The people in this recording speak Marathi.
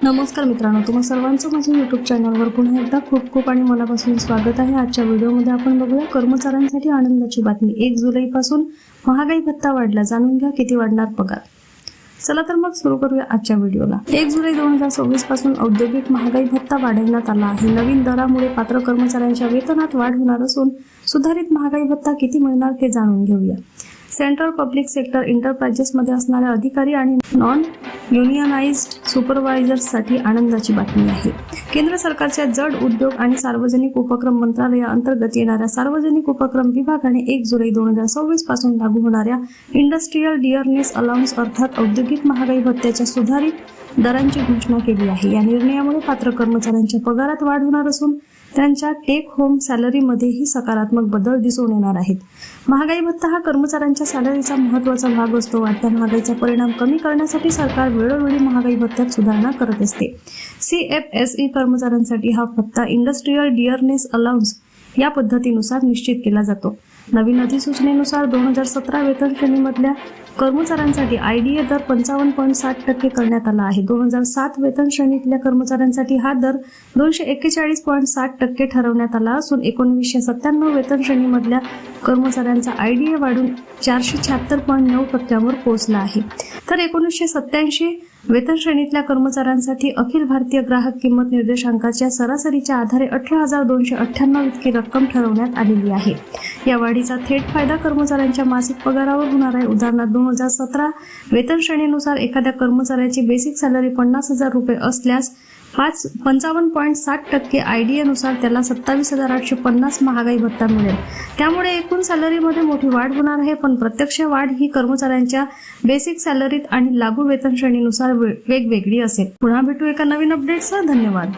नमस्कार मित्रांनो, तुम्हा सर्वांचं माझ्या यूट्यूब चॅनलवर पुन्हा एकदा खूप खूप आणि मनापासून स्वागत आहे। आजच्या व्हिडिओमध्ये आपण बघूया कर्मचाऱ्यांसाठी आनंदाची बातमी। 1 जुलैपासून महागाई भत्ता वाढला, जाणून घ्या किती वाढणार पगार। चला तर मग सुरू करूया आजच्या व्हिडिओला। 1 जुलै 2024 पासून औद्योगिक महागाई भत्ता वाढवण्यात आला आहे। नवीन दरामुळे पात्र कर्मचाऱ्यांच्या वेतनात वाढ होणार असून सुधारित महागाई भत्ता किती मिळणार ते जाणून घेऊया। सेंट्रल पब्लिक सेक्टर एंटरप्राइजेस मध्ये असणाऱ्या अधिकारी आणि नॉन युनियनाइज्ड सुपरवायझर्ससाठी आनंदाची बातमी आहे। केंद्र सरकारच्या जड उद्योग आणि सार्वजनिक उपक्रम मंत्रालयाअंतर्गत येणाऱ्या सार्वजनिक उपक्रम विभागाने 1 जुलै 2024 पासून लागू होणाऱ्या इंडस्ट्रियल डिअरनेस अलाउन्स अर्थात औद्योगिक महागाई भत्त्याच्या सुधारित दरांची घोषणा केली आहे। या निर्णयामुळे पात्र कर्मचाऱ्यांच्या पगारात वाढ होणार असून त्यांच्या टेक होम सॅलरीमध्येही सकारात्मक बदल दिसून येणार आहेत। महागाई भत्ता हा कर्मचाऱ्यांच्या सॅलरीचा महत्त्वाचा भाग असतो। वाढत्या महागाईचा परिणाम कमी करण्यासाठी सरकार वेळोवेळी महागाई भत्त्यात सुधारणा करत असते। CFSE कर्मचाऱ्यांसाठी हा भत्ता इंडस्ट्रियल डिअरनेस अलाउन्स या पद्धतीनुसार निश्चित केला जातो। नवीन अधिसूचनेनुसार 2017 वेतन श्रेणीमधल्या कर्मचाऱ्यांसाठी IDA दर 55.60% करण्यात आला आहे। 2007 वेतन श्रेणीतल्या कर्मचाऱ्यांसाठी हा दर 241.60% ठरवण्यात आला असून 1997 वेतन श्रेणीमधल्या कर्मचाऱ्यांचा IDA वाढून 476.9% वर पोहोचला आहे। तर 1987 वेतन श्रेणीतल्या कर्मचाऱ्यांसाठी अखिल भारतीय ग्राहक किंमत निर्देशांकाच्या सरासरीच्या आधारे 18,298 इतकी रक्कम ठरवण्यात आलेली आहे। या वाढीचा थेट फायदा कर्मचाऱ्यांच्या मासिक पगारावर होणार आहे। उदाहरणार्थ 2017 वेतन श्रेणीनुसार एखाद्या कर्मचाऱ्याची बेसिक सॅलरी 50,000 रुपये असल्यास 55.60% IDA नुसार त्याला 27,850 महागाई भत्ता मिळेल। त्यामुळे एकूण सॅलरीमध्ये मोठी वाढ होणार आहे, पण प्रत्यक्ष वाढ ही कर्मचाऱ्यांच्या बेसिक सॅलरीत आणि लागू वेतन श्रेणीनुसार वेगवेगळी असेल। पुन्हा भेटू एका नवीन अपडेटसह। धन्यवाद।